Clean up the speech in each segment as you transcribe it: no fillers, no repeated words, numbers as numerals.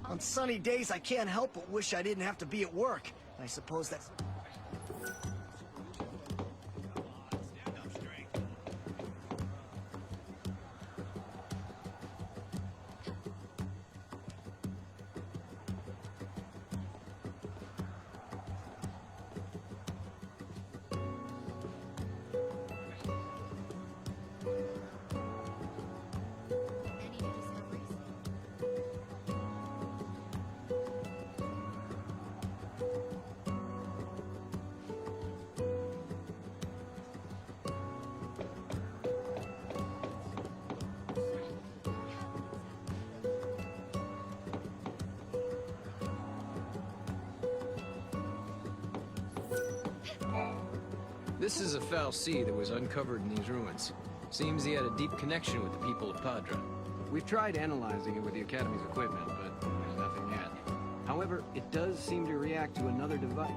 On sunny days, I can't help but wish I didn't have to be at work. I suppose that's... This is a foul sea that was uncovered in these ruins. Seems he had a deep connection with the people of Padre. We've tried analyzing it with the Academy's equipment, but there's nothing yet. However, it does seem to react to another device.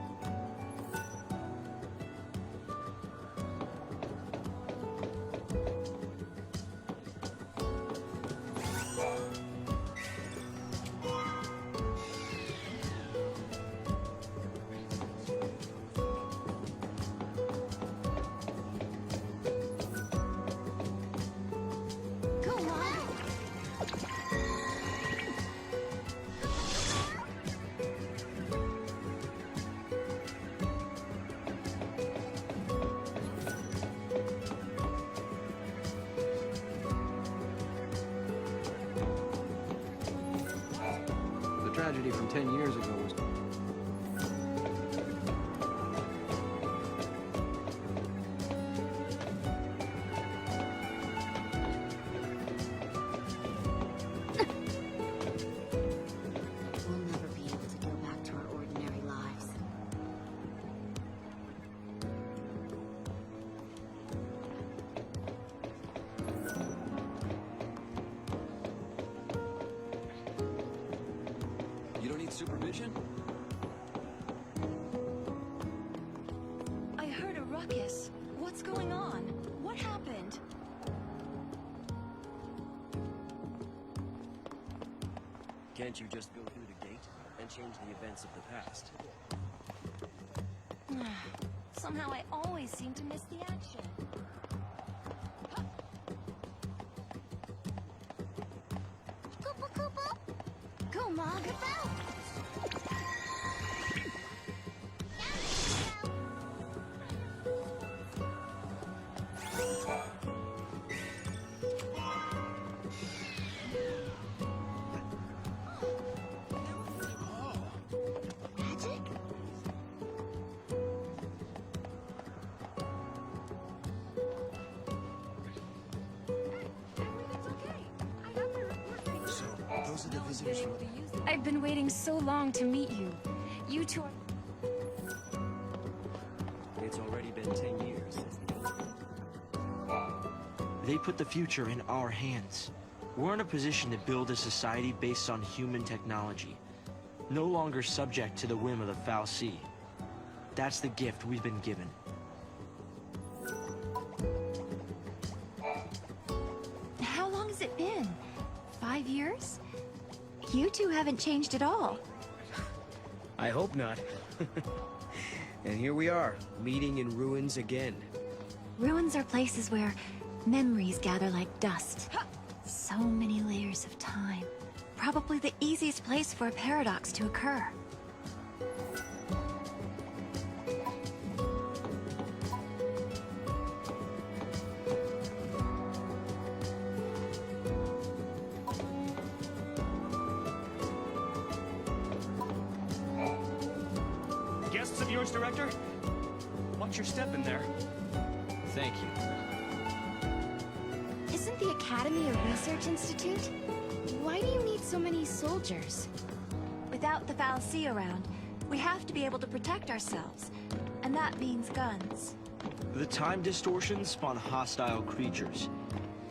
Tragedy from 10 years ago was... We'll never be able to go back to our ordinary lives. You don't need supervision? I heard a ruckus. What's going on? What happened? Can't you just go through the gate and change the events of the past? Somehow I always seem to miss the action. Koopa Koopa! Go, Mog! Magic? So, those are the visitors from... I've been waiting so long to meet you. You two are... It's already been 10 years since the... They put the future in our hands. We're in a position to build a society based on human technology, no longer subject to the whim of the foul sea. That's the gift we've been given. How long has it been? 5 years? You two haven't changed at all. I hope not. And here we are, meeting in ruins again. Ruins are places where memories gather like dust. So many layers of time. Probably the easiest place for a paradox to occur. Guests of yours, Director? Watch your step in there. Thank you. Isn't the Academy a research institute? Why do you need so many soldiers? Without the foul sea around, we have to be able to protect ourselves. And that means guns. The time distortions spawn hostile creatures.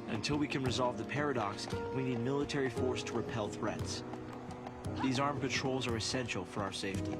Until we can resolve the paradox, we need military force to repel threats. These armed patrols are essential for our safety.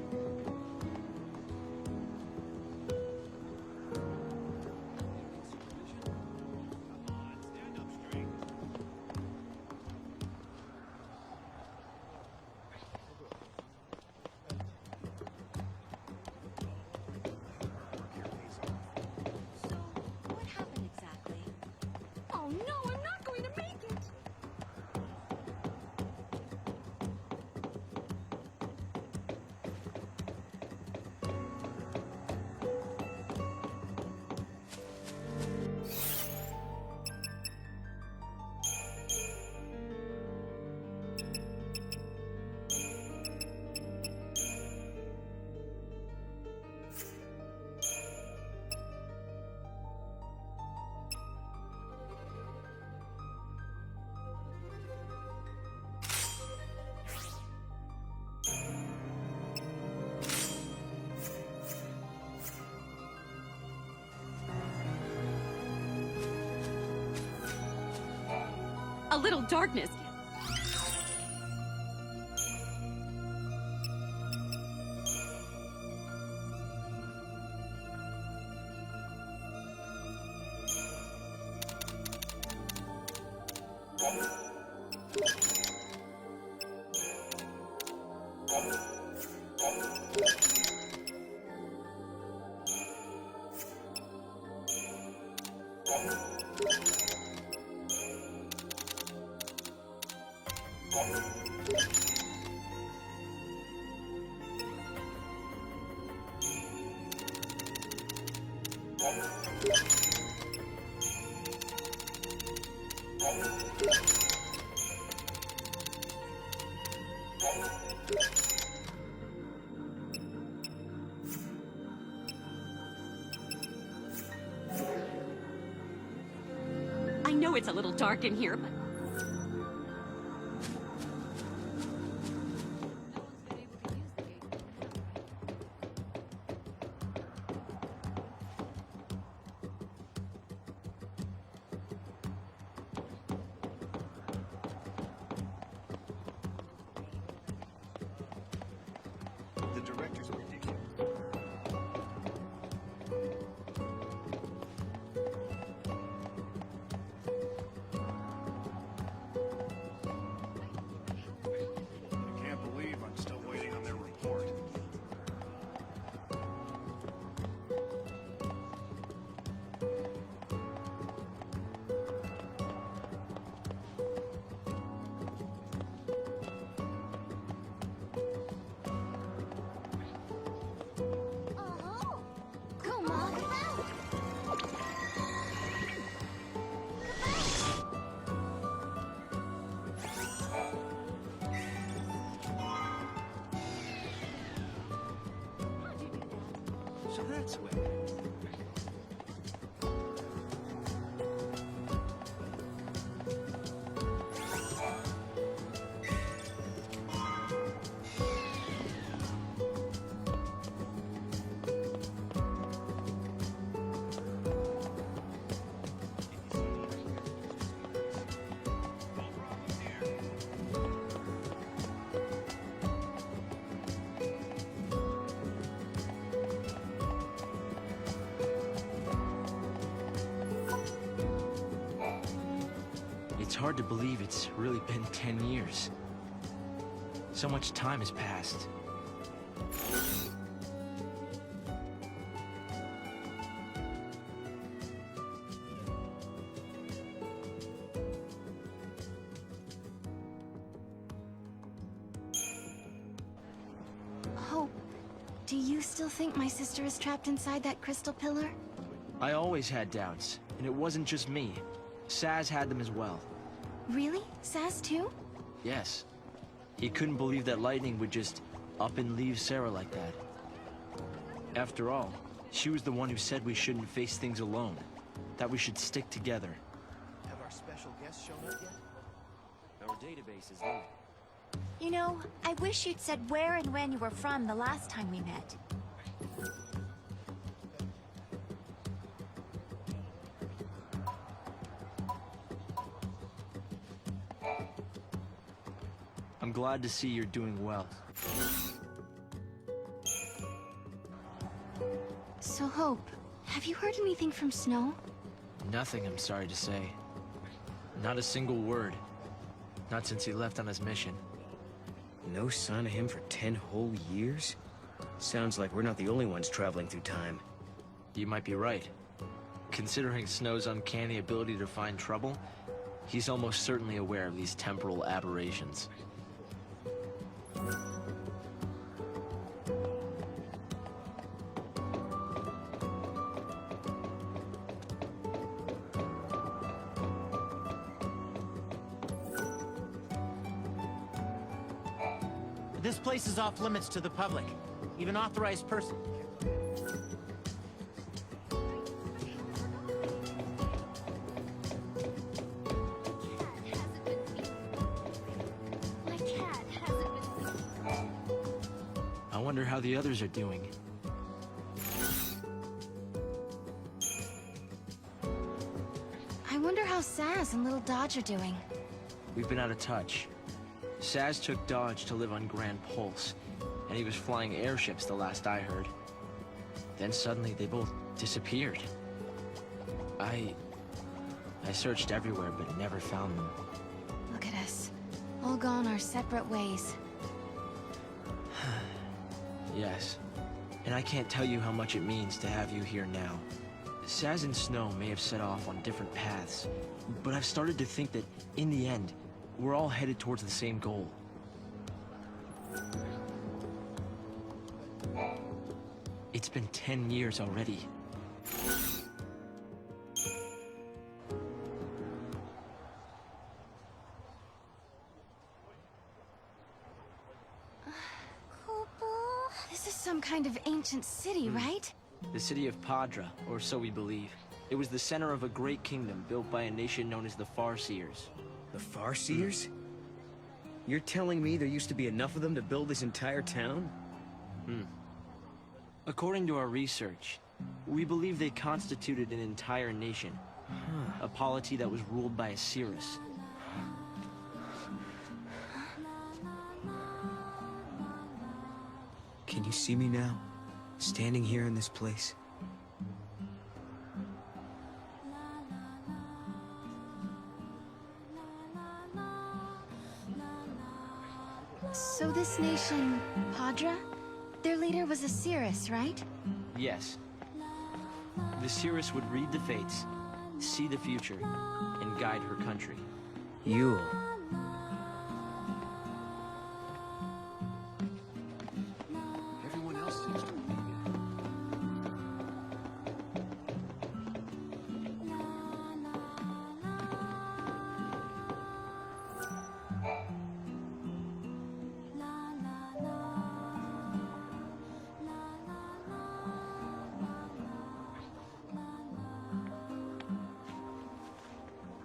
little darkness. I know it's a little dark in here, but... The director's prediction. I can't believe I'm still waiting on their report. Come on. So that's what. It's hard to believe it's really been 10 years. So much time has passed. Hope, do you still think my sister is trapped inside that crystal pillar? I always had doubts, and it wasn't just me. Saz had them as well. Really? Saz too? Yes. He couldn't believe that Lightning would just up and leave Sarah like that. After all, she was the one who said we shouldn't face things alone, that we should stick together. Have our special guests shown up yet? Our database is limited. You know, I wish you'd said where and when you were from the last time we met. I'm glad to see you're doing well. So, Hope, have you heard anything from Snow? Nothing, I'm sorry to say. Not a single word. Not since he left on his mission. No sign of him for 10 whole years? Sounds like we're not the only ones traveling through time. You might be right. Considering Snow's uncanny ability to find trouble, he's almost certainly aware of these temporal aberrations. This place is off limits to the public. Even authorized person. My cat hasn't been... I wonder how the others are doing. I wonder how Saz and Little Dodge are doing. We've been out of touch. Saz took Dodge to live on Grand Pulse, and he was flying airships the last I heard. Then suddenly they both disappeared. I searched everywhere but never found them. Look at us. All gone our separate ways. Yes. And I can't tell you how much it means to have you here now. Saz and Snow may have set off on different paths, but I've started to think that, in the end, we're all headed towards the same goal. It's been 10 years already. This is some kind of ancient city, right? The city of Padra, or so we believe. It was the center of a great kingdom built by a nation known as the Farseers. The Farseers? You're telling me there used to be enough of them to build this entire town? According to our research, we believe they constituted an entire nation. A polity that was ruled by a Cirrus. Can you see me now? Standing here in this place? So this nation, Padra? Their leader was a Cirrus, right? Yes. The Cirrus would read the fates, see the future, and guide her country. Yule. Everyone else seems to be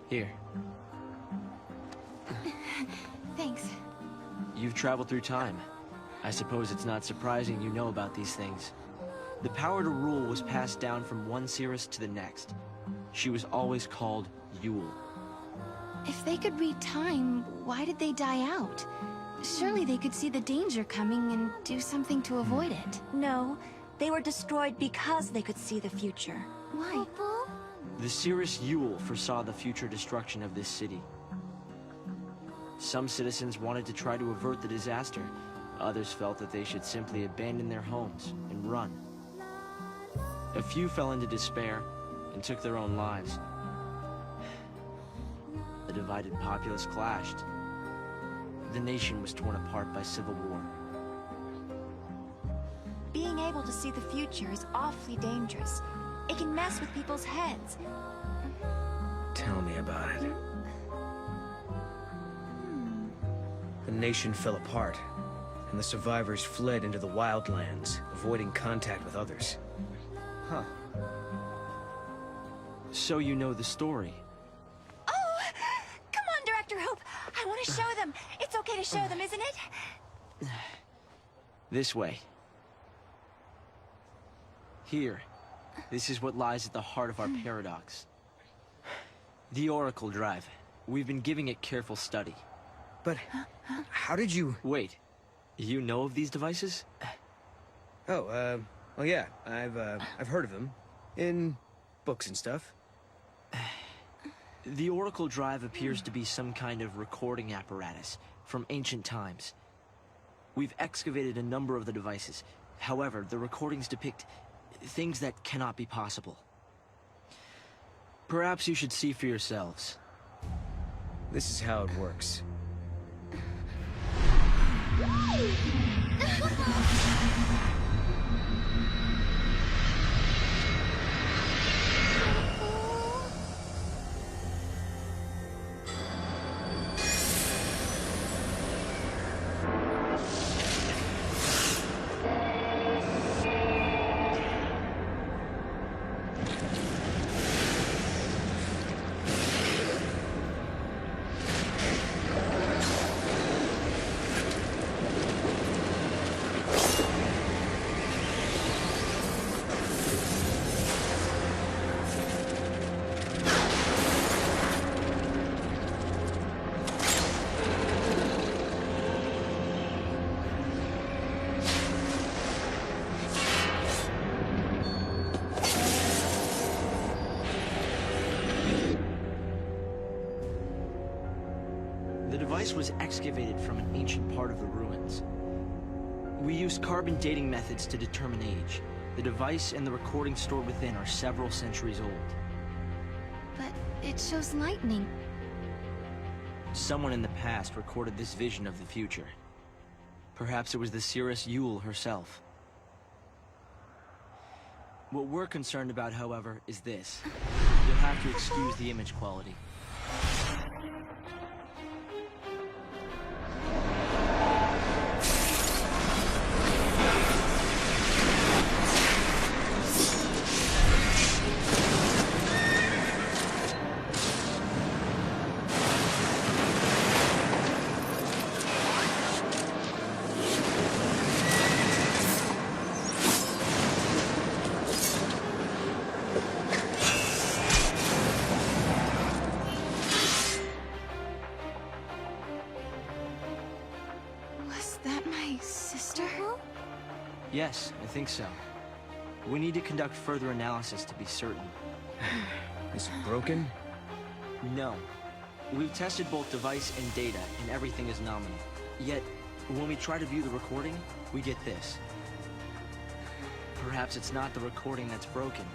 Here. Thanks. You've traveled through time. I suppose it's not surprising you know about these things. The power to rule was passed down from one Cirrus to the next. She was always called Yule. If they could read time, why did they die out? Surely they could see the danger coming and do something to avoid it. No, they were destroyed because they could see the future. Why? The Cirrus Yule foresaw the future destruction of this city. Some citizens wanted to try to avert the disaster. Others felt that they should simply abandon their homes and run. A few fell into despair and took their own lives. The divided populace clashed. The nation was torn apart by civil war. Being able to see the future is awfully dangerous. It can mess with people's heads. Tell me about it. The nation fell apart, and the survivors fled into the wildlands, avoiding contact with others. Huh. So you know the story. Oh! Come on, Director Hope! I want to show them! It's okay to show them, isn't it? This way. Here. This is what lies at the heart of our paradox. The Oracle Drive. We've been giving it careful study. But how did you... Wait. You know of these devices? Oh, well, yeah. I've heard of them. In books and stuff. The Oracle Drive appears to be some kind of recording apparatus from ancient times. We've excavated a number of the devices. However, the recordings depict things that cannot be possible. Perhaps you should see for yourselves. This is how it works. device was excavated from an ancient part of the ruins. We used carbon dating methods to determine age. The device and the recording stored within are several centuries old. But it shows lightning. Someone in the past recorded this vision of the future. Perhaps it was the seeress Yule herself. What we're concerned about, however, is this. You'll have to excuse the image quality. Yes, I think so. We need to conduct further analysis to be certain. Is it broken? No. We've tested both device and data, and everything is nominal. Yet, when we try to view the recording, we get this. Perhaps it's not the recording that's broken.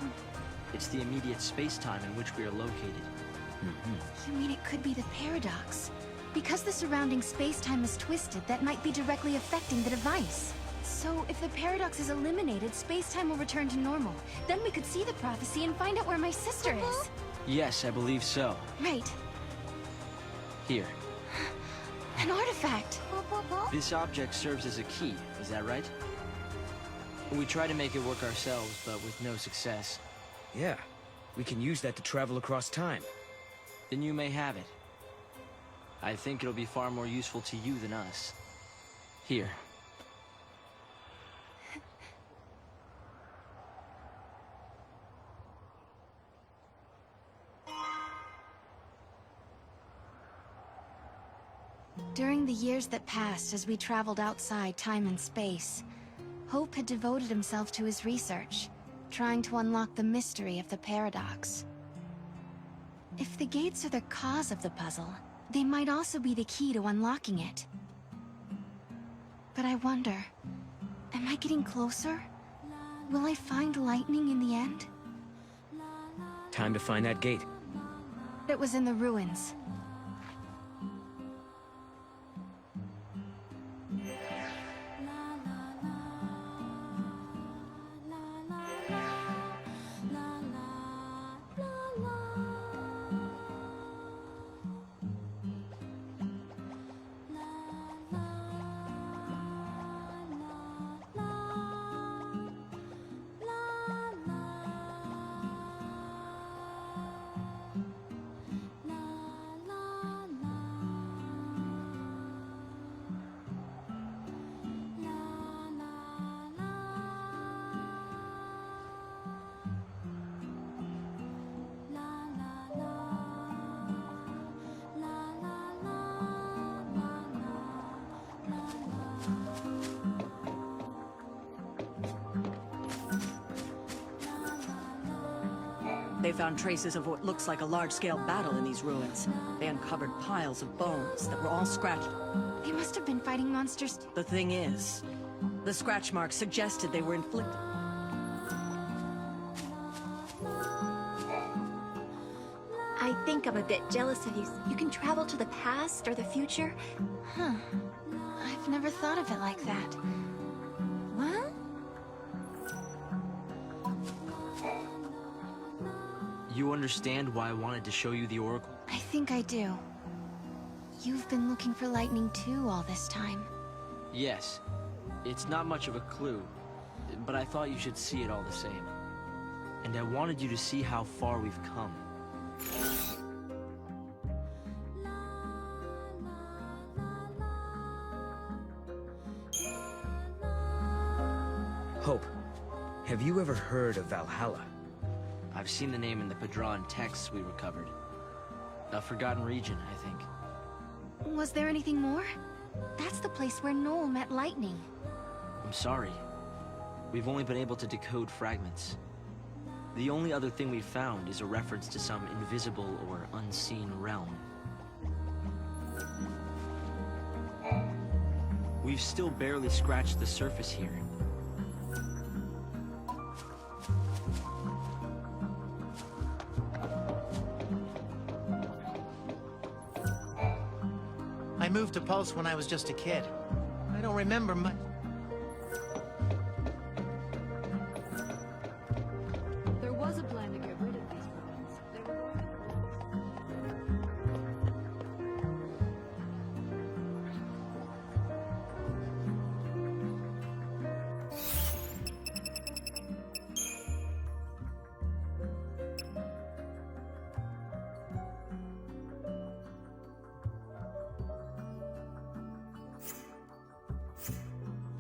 It's the immediate space-time in which we are located. You mean it could be the paradox? Because the surrounding space-time is twisted, that might be directly affecting the device. So, if the paradox is eliminated, space-time will return to normal. Then we could see the prophecy and find out where my sister is. Yes, I believe so. Right. Here. An artifact. This object serves as a key, is that right? We try to make it work ourselves, but with no success. Yeah. We can use that to travel across time. Then you may have it. I think it'll be far more useful to you than us. Here. During the years that passed as we traveled outside time and space, Hope had devoted himself to his research, trying to unlock the mystery of the paradox. If the gates are the cause of the puzzle, they might also be the key to unlocking it. But I wonder, am I getting closer? Will I find lightning in the end? Time to find that gate. It was in the ruins. They found traces of what looks like a large-scale battle in these ruins. They uncovered piles of bones that were all scratched. They must have been fighting monsters. The thing is, the scratch marks suggested they were inflicted. I think I'm a bit jealous of you. You can travel to the past or the future. Huh. I've never thought of it like that. What? You understand why I wanted to show you the Oracle? I think I do. You've been looking for lightning too all this time. Yes. It's not much of a clue, but I thought you should see it all the same. And I wanted you to see how far we've come. Hope, have you ever heard of Valhalla? I've seen the name in the Padran texts we recovered. A forgotten region, I think. Was there anything more? That's the place where Noel met lightning. I'm sorry. We've only been able to decode fragments. The only other thing we've found is a reference to some invisible or unseen realm. We've still barely scratched the surface here. I moved to Pulse when I was just a kid. I don't remember much. There was a plan to get rid of these ruins. They were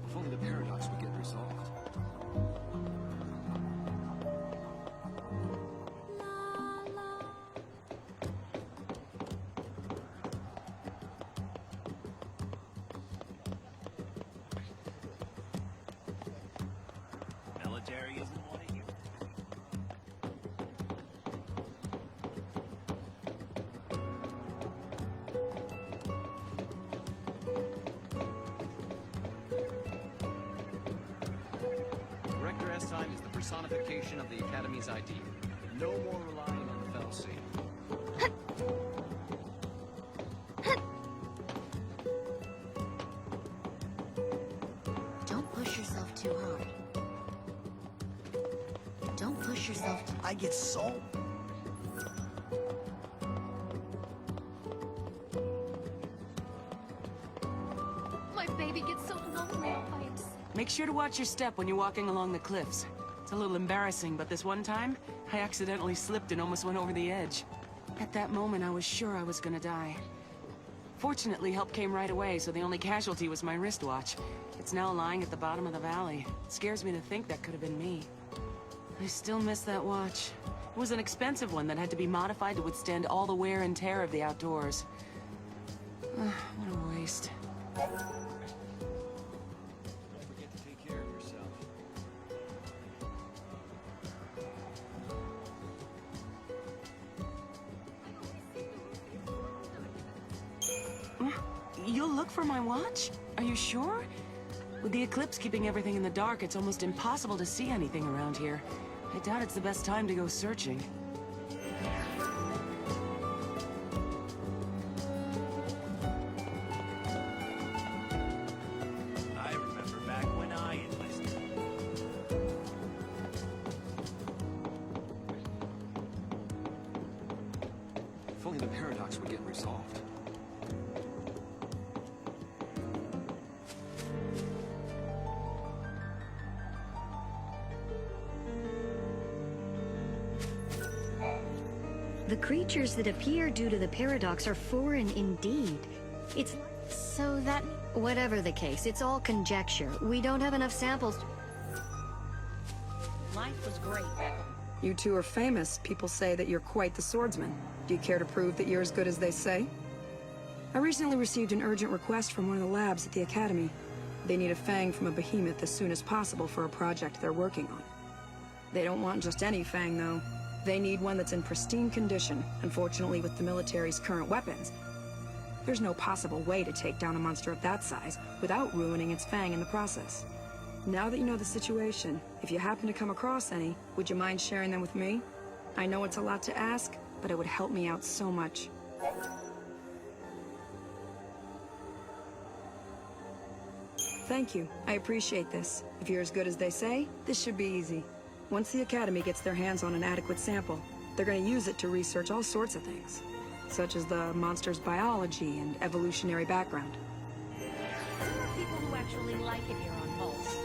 If only the paradox would get resolved. Military isn't wanting you. Director S-Time is the personification of the Academy's idea. No more relying on the Fal'Cie. Don't push yourself too hard. Don't push yourself too... I get so... My baby gets so lonely all by himself. Make sure to watch your step when you're walking along the cliffs. It's a little embarrassing, but this one time, I accidentally slipped and almost went over the edge. At that moment, I was sure I was gonna die. Fortunately, help came right away, so the only casualty was my wristwatch. It's now lying at the bottom of the valley. It scares me to think that could have been me. I still miss that watch. It was an expensive one that had to be modified to withstand all the wear and tear of the outdoors. What a waste. Don't forget to take care of yourself. You'll look for my watch? Are you sure? With the eclipse keeping everything in the dark, it's almost impossible to see anything around here. I doubt it's the best time to go searching. I remember back when I enlisted. If only the paradox would get resolved. The creatures that appear due to the paradox are foreign indeed. It's... So that... Whatever the case, it's all conjecture. We don't have enough samples. Life was great. You two are famous. People say that you're quite the swordsman. Do you care to prove that you're as good as they say? I recently received an urgent request from one of the labs at the Academy. They need a fang from a behemoth as soon as possible for a project they're working on. They don't want just any fang, though. They need one that's in pristine condition. Unfortunately, with the military's current weapons, there's no possible way to take down a monster of that size without ruining its fang in the process. Now that you know the situation, if you happen to come across any, would you mind sharing them with me? I know it's a lot to ask, but it would help me out so much. Thank you. I appreciate this. If you're as good as they say, this should be easy. Once the Academy gets their hands on an adequate sample, they're going to use it to research all sorts of things, such as the monster's biology and evolutionary background. There are people who actually like it here on Pulse.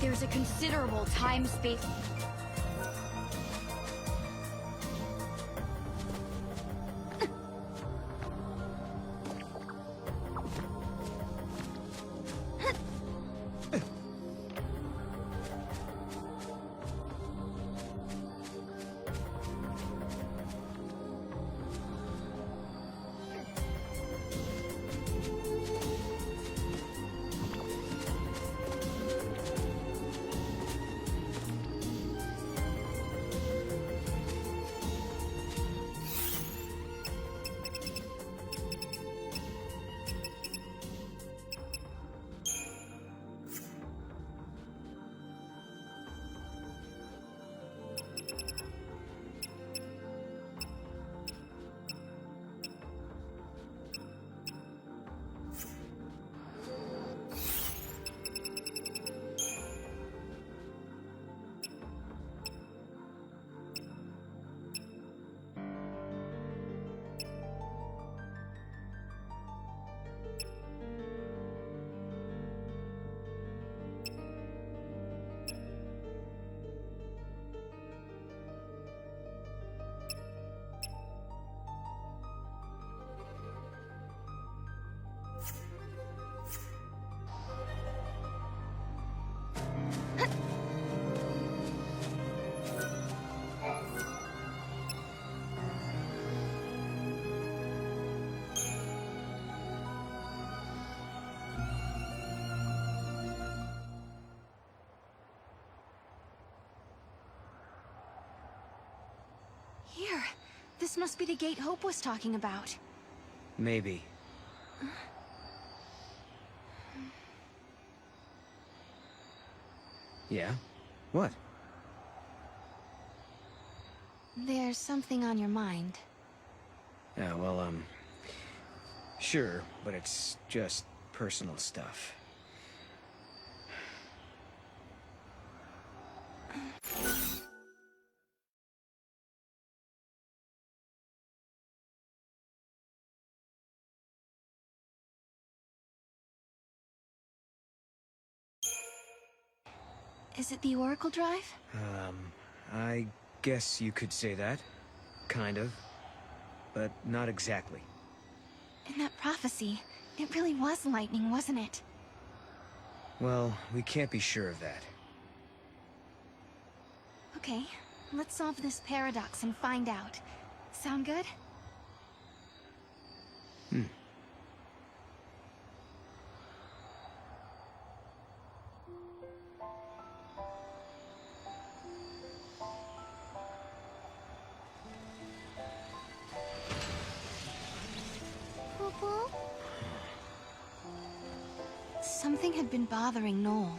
There's a considerable time-space... Here. This must be the gate Hope was talking about. Maybe. Yeah? What? There's something on your mind. Yeah, well, sure, but it's just personal stuff. Is it the Oracle Drive? I guess you could say that. Kind of. But not exactly. In that prophecy, it really was lightning, wasn't it? Well, we can't be sure of that. Okay, let's solve this paradox and find out. Sound good? Something had been bothering Noel.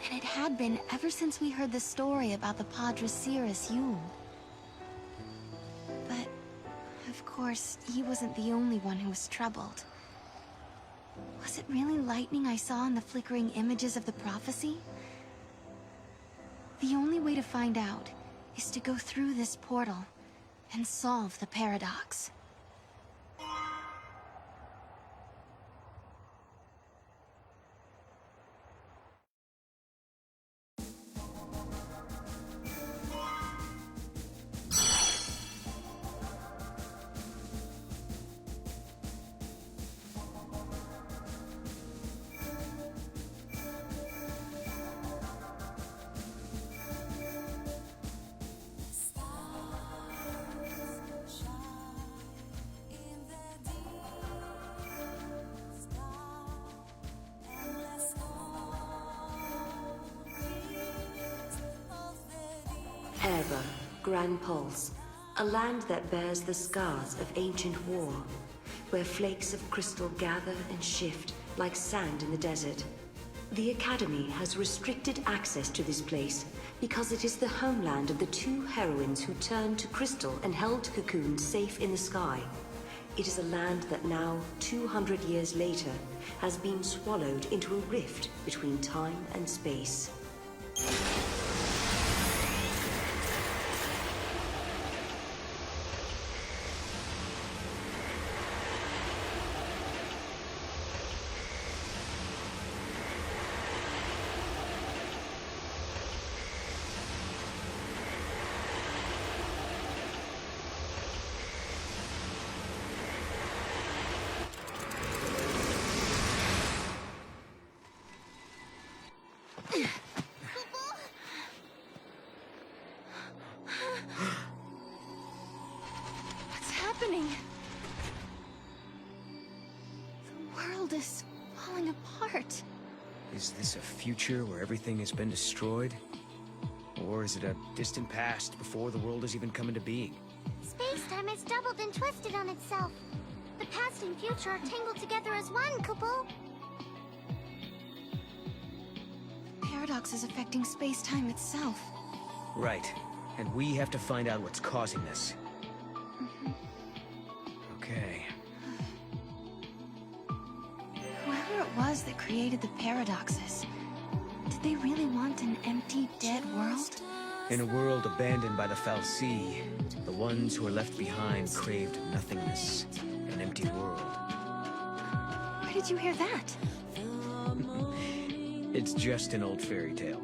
And it had been ever since we heard the story about the Padre Cirrus Yule. But, of course, he wasn't the only one who was troubled. Was it really lightning I saw in the flickering images of the prophecy? The only way to find out is to go through this portal and solve the paradox. forever, Gran Pulse, a land that bears the scars of ancient war, where flakes of crystal gather and shift like sand in the desert. The Academy has restricted access to this place because it is the homeland of the two heroines who turned to crystal and held Cocoon safe in the sky. It is a land that now, 200 years later, has been swallowed into a rift between time and space. What's happening? The world is falling apart. Is this a future where everything has been destroyed? Or is it a distant past before the world has even come into being? Space-time has doubled and twisted on itself. The past and future are tangled together as one, Kupo. Paradox is affecting space-time itself. Right. And we have to find out what's causing this. Okay. Whoever it was that created the paradoxes, did they really want an empty, dead world? In a world abandoned by the fal'Cie, the ones who were left behind craved nothingness, an empty world. Where did you hear that? It's just an old fairy tale.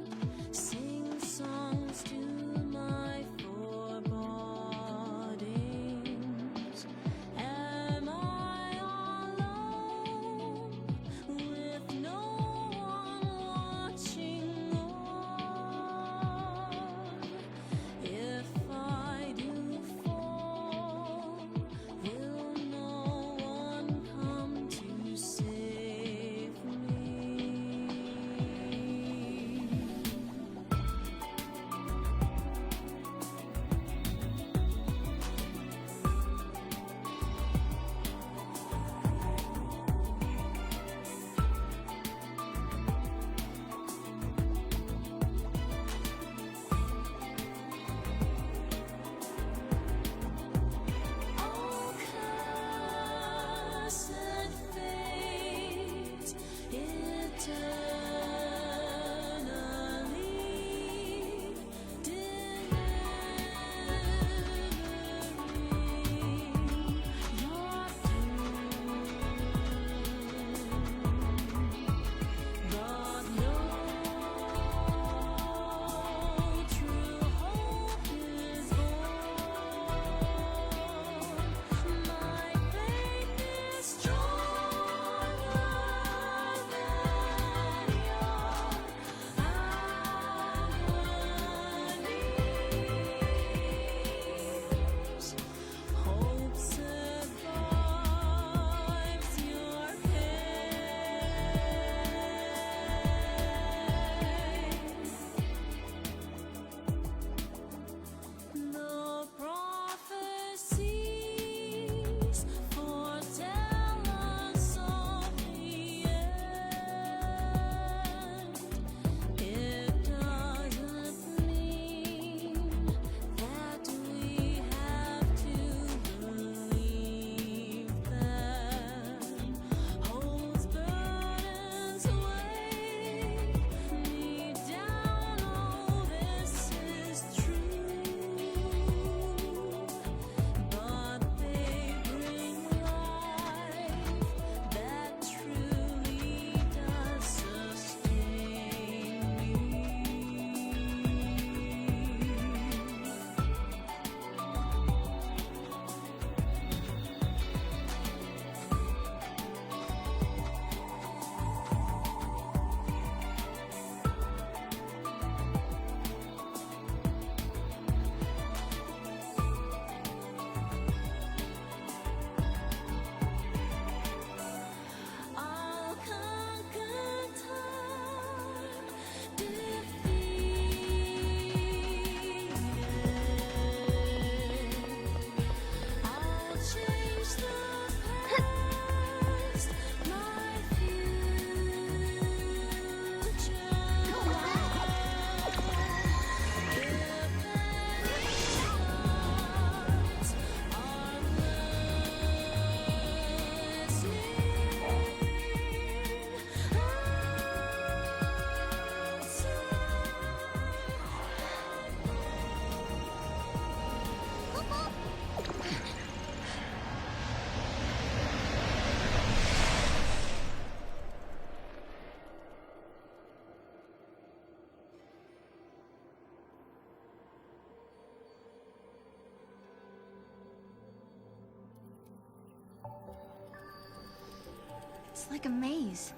like a maze.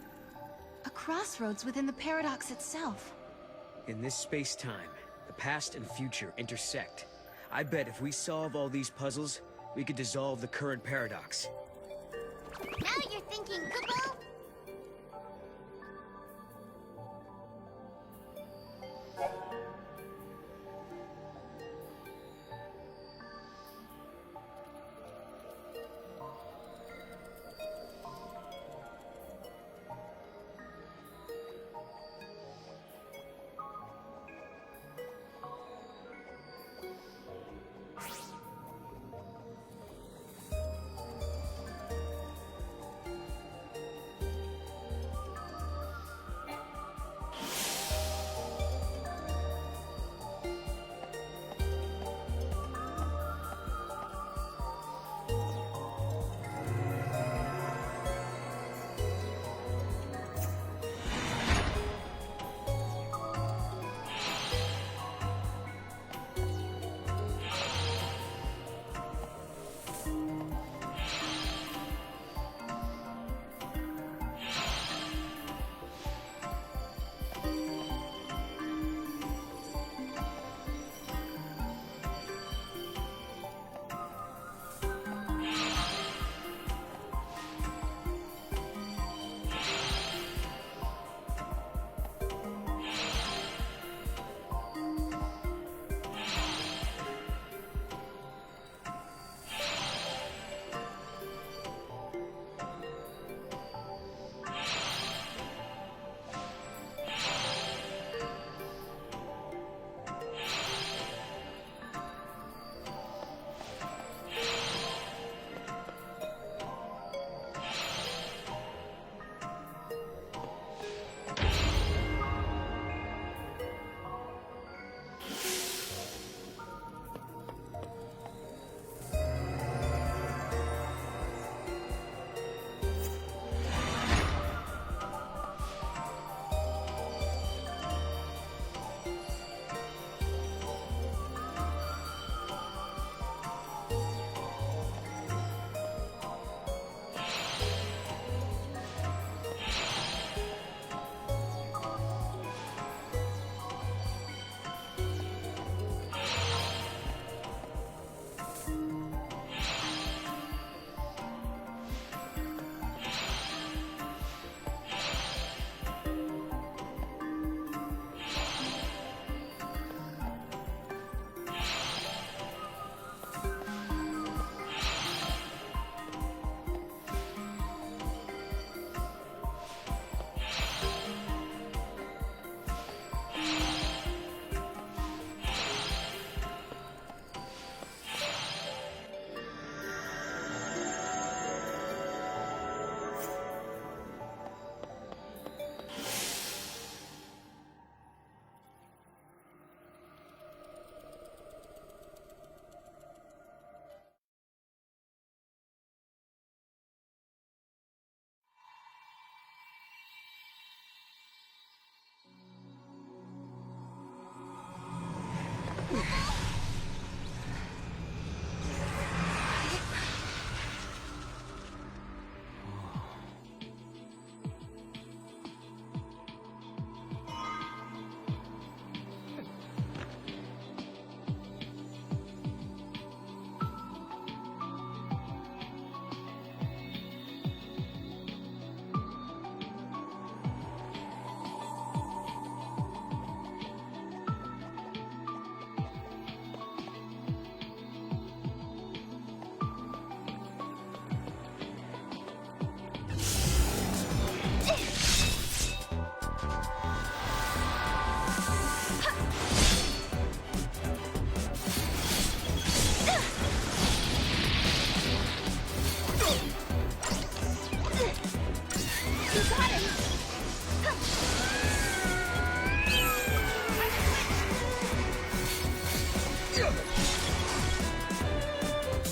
A crossroads within the paradox itself. In this space-time, the past and future intersect. I bet if we solve all these puzzles, we could dissolve the current paradox. Now you're thinking, Kupo!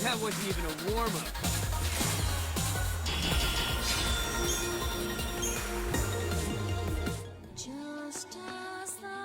That wasn't even a warm-up. Just as the